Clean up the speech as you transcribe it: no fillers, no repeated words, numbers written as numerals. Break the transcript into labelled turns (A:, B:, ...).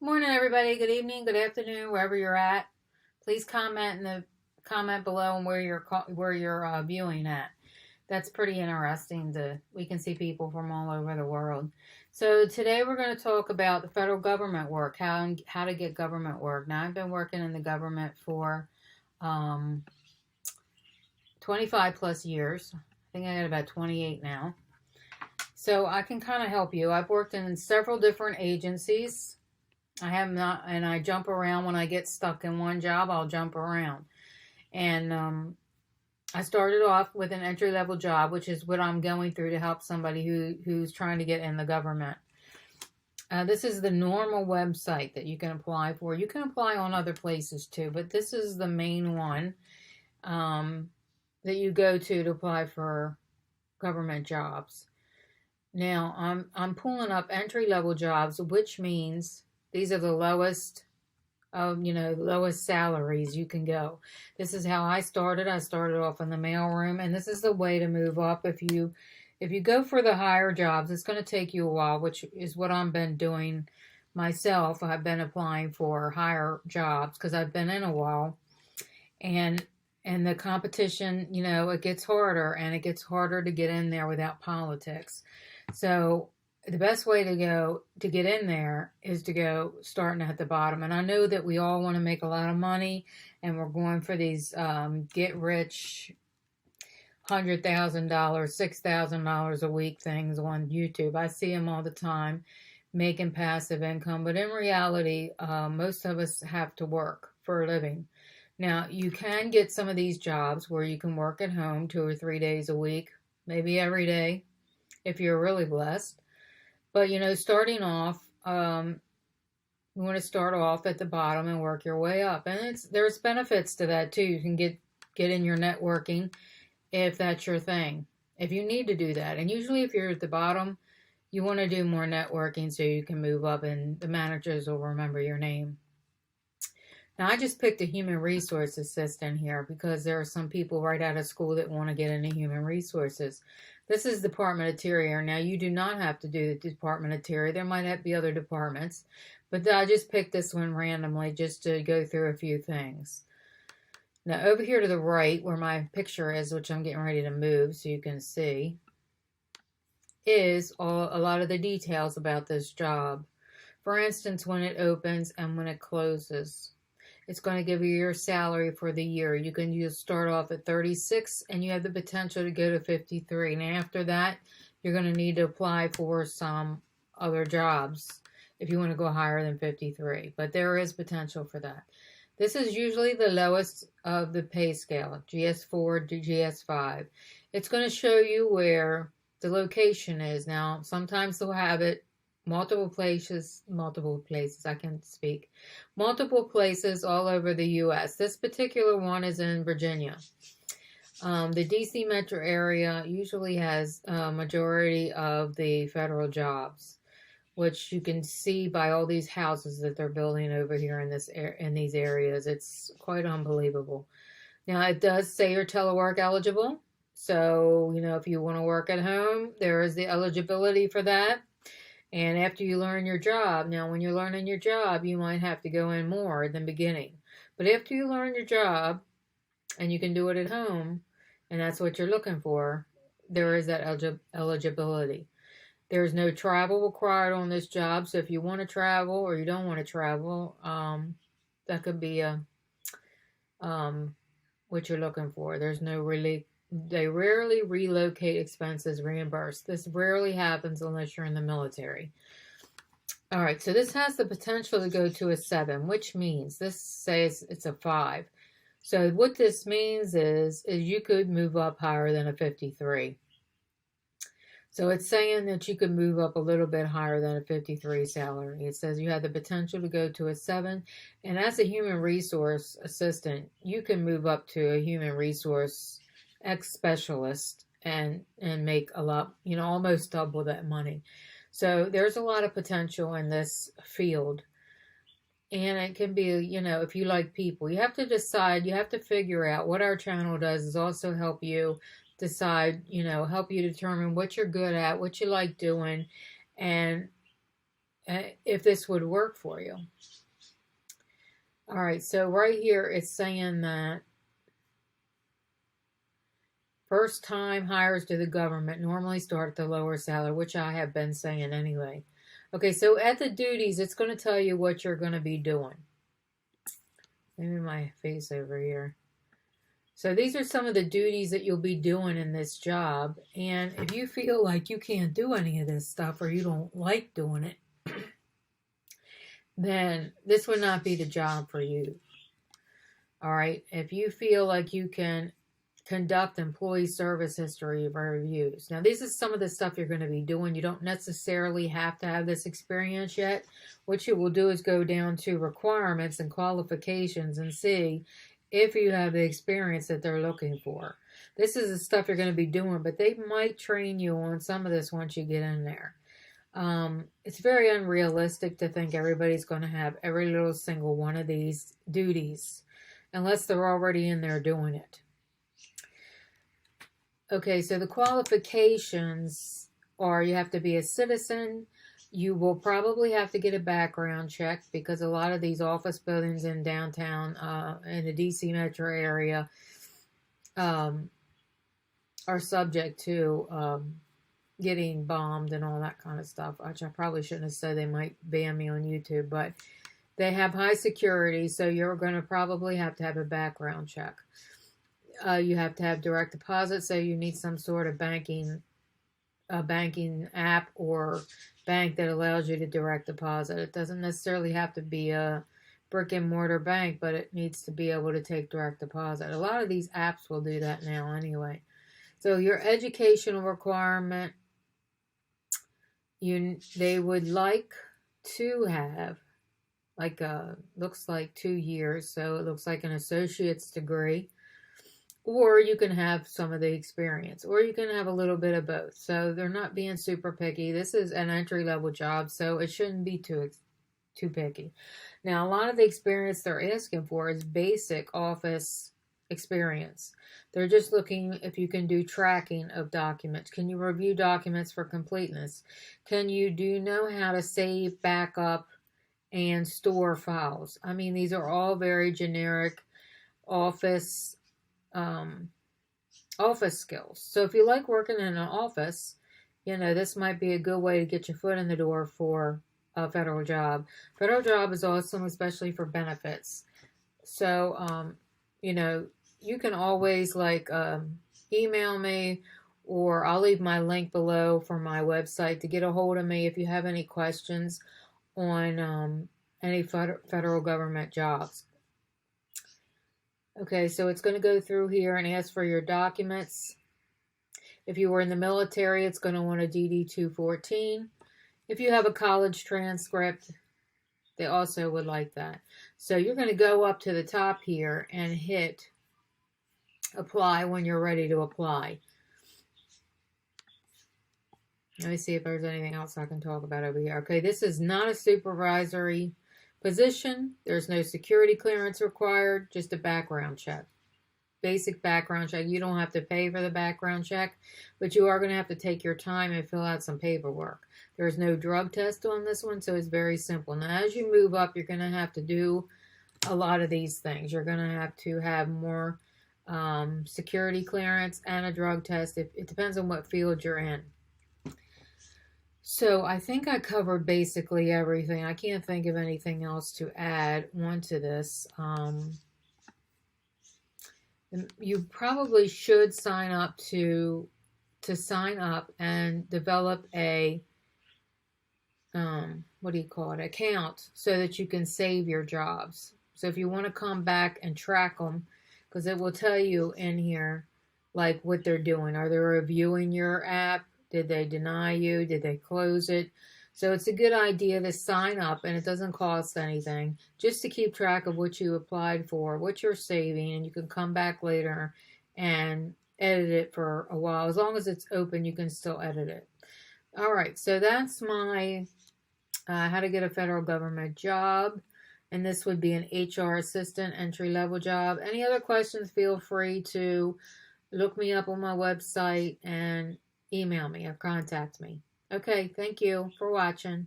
A: Morning, everybody. Good evening, good afternoon, wherever you're at. Please comment in the comment below on where you're viewing at. That's pretty interesting. We can see people from all over the world. So today we're going to talk about the federal government work, how to get government work. Now I've been working in the government for um, 25 plus years. I think I got about 28 now. So I can kind of help you. I've worked in several different agencies. I have not, and I jump around when I get stuck in one job. I'll jump around, and I started off with an entry level job, which is what I'm going through to help somebody who's trying to get in the government. This is the normal website that you can apply for. You can apply on other places too, but this is the main one that you go to apply for government jobs. Now I'm pulling up entry level jobs, which means these are the lowest lowest salaries you can go. This is how I started. I started off in the mailroom, and this is the way to move up. If you go for the higher jobs, it's going to take you a while, which is what I've been doing myself. I've been applying for higher jobs because I've been in a while, and the competition, it gets harder, and it gets harder to get in there without politics. So the best way to get in there is to go starting at the bottom. And I know that we all want to make a lot of money, and we're going for these get rich $100,000, $6,000 a week things on YouTube. I see them all the time, making passive income. But in reality, most of us have to work for a living. Now, you can get some of these jobs where you can work at home 2 or 3 days a week, maybe every day, if you're really blessed. But, starting off, you want to start off at the bottom and work your way up. And there's benefits to that, too. You can get in your networking if that's your thing, if you need to do that. And usually if you're at the bottom, you want to do more networking so you can move up and the managers will remember your name. Now, I just picked a human resource assistant here because there are some people right out of school that want to get into human resources. This is Department of Interior. Now, you do not have to do the Department of Interior. There might be other departments, but I just picked this one randomly just to go through a few things. Now, over here to the right, where my picture is, which I'm getting ready to move so you can see, is a lot of the details about this job. For instance, when it opens and when it closes. It's going to give you your salary for the year. You can just start off at 36 and you have the potential to go to 53. And after that, you're going to need to apply for some other jobs if you want to go higher than 53. But there is potential for that. This is usually the lowest of the pay scale, GS4 to GS5. It's going to show you where the location is. Now, sometimes they'll have it multiple places, I can speak, multiple places all over the U.S. This particular one is in Virginia. The D.C. metro area usually has a majority of the federal jobs, which you can see by all these houses that they're building over here in these areas. It's quite unbelievable. Now, it does say you're telework eligible. So, if you want to work at home, there is the eligibility for that. And after you learn your job, now when you're learning your job, you might have to go in more than beginning. But after you learn your job, and you can do it at home, and that's what you're looking for, there is that eligibility. There's no travel required on this job, so if you want to travel or you don't want to travel, that could be what you're looking for. There's no really. They rarely relocate expenses reimbursed. This rarely happens unless you're in the military. All right, so this has the potential to go to a 7, which means this says it's a 5. So what this means is you could move up higher than a 53. So it's saying that you could move up a little bit higher than a 53 salary. It says you have the potential to go to a 7. And as a human resource assistant, you can move up to a human resource ex-specialist and make a lot, almost double that money. So there's a lot of potential in this field. And it can be, if you like people, you have to decide, you have to figure out what our channel does is also help you decide, help you determine what you're good at, what you like doing, and if this would work for you. All right, so right here it's saying that first time hires to the government normally start at the lower salary, which I have been saying anyway. Okay, so at the duties, it's going to tell you what you're going to be doing. Maybe my face over here. So these are some of the duties that you'll be doing in this job. And if you feel like you can't do any of this stuff or you don't like doing it, then this would not be the job for you. All right. If you feel like you can conduct employee service history reviews. Now, this is some of the stuff you're going to be doing. You don't necessarily have to have this experience yet. What you will do is go down to requirements and qualifications and see if you have the experience that they're looking for. This is the stuff you're going to be doing, but they might train you on some of this once you get in there. It's very unrealistic to think everybody's going to have every little single one of these duties unless they're already in there doing it. Okay, so the qualifications are you have to be a citizen. You will probably have to get a background check because a lot of these office buildings in downtown, in the DC metro area, are subject to getting bombed and all that kind of stuff, which I probably shouldn't have said. They might ban me on YouTube, but they have high security, so you're going to probably have to have a background check. You have to have direct deposit, so you need some sort of banking app or bank that allows you to direct deposit. It doesn't necessarily have to be a brick and mortar bank, but it needs to be able to take direct deposit. A lot of these apps will do that now anyway. So your educational requirement, they would like to have looks like 2 years, so it looks like an associate's degree. Or you can have some of the experience, or you can have a little bit of both. So they're not being super picky. This is an entry-level job, so it shouldn't be too picky. Now, a lot of the experience they're asking for is basic office experience. They're just looking if you can do tracking of documents. Can you review documents for completeness? Do you know how to save, backup, and store files? I mean, these are all very generic office skills. So if you like working in an office, this might be a good way to get your foot in the door for a federal job. Federal job is awesome, especially for benefits. So, you can always email me, or I'll leave my link below for my website to get a hold of me if you have any questions on any federal government jobs. Okay, so it's going to go through here and ask for your documents. If you were in the military, it's going to want a DD-214. If you have a college transcript, they also would like that. So you're going to go up to the top here and hit apply when you're ready to apply. Let me see if there's anything else I can talk about over here. Okay, this is not a supervisory position. There's no security clearance required, just a background check. Basic background check. You don't have to pay for the background check, but you are going to have to take your time and fill out some paperwork. There's no drug test on this one, so it's very simple. Now, as you move up, you're going to have to do a lot of these things. You're going to have more security clearance and a drug test. It depends on what field you're in. So I think I covered basically everything. I can't think of anything else to add onto this. You probably should sign up to sign up and develop a account so that you can save your jobs. So if you want to come back and track them, because it will tell you in here like what they're doing. Are they reviewing your app? Did they deny you? Did they close it? So it's a good idea to sign up, and it doesn't cost anything, just to keep track of what you applied for, what you're saving, and you can come back later and edit it for a while. As long as it's open, you can still edit it. All right, so that's my how to get a federal government job, and this would be an HR assistant entry-level job. Any other questions, feel free to look me up on my website and email me or contact me. Okay, thank you for watching.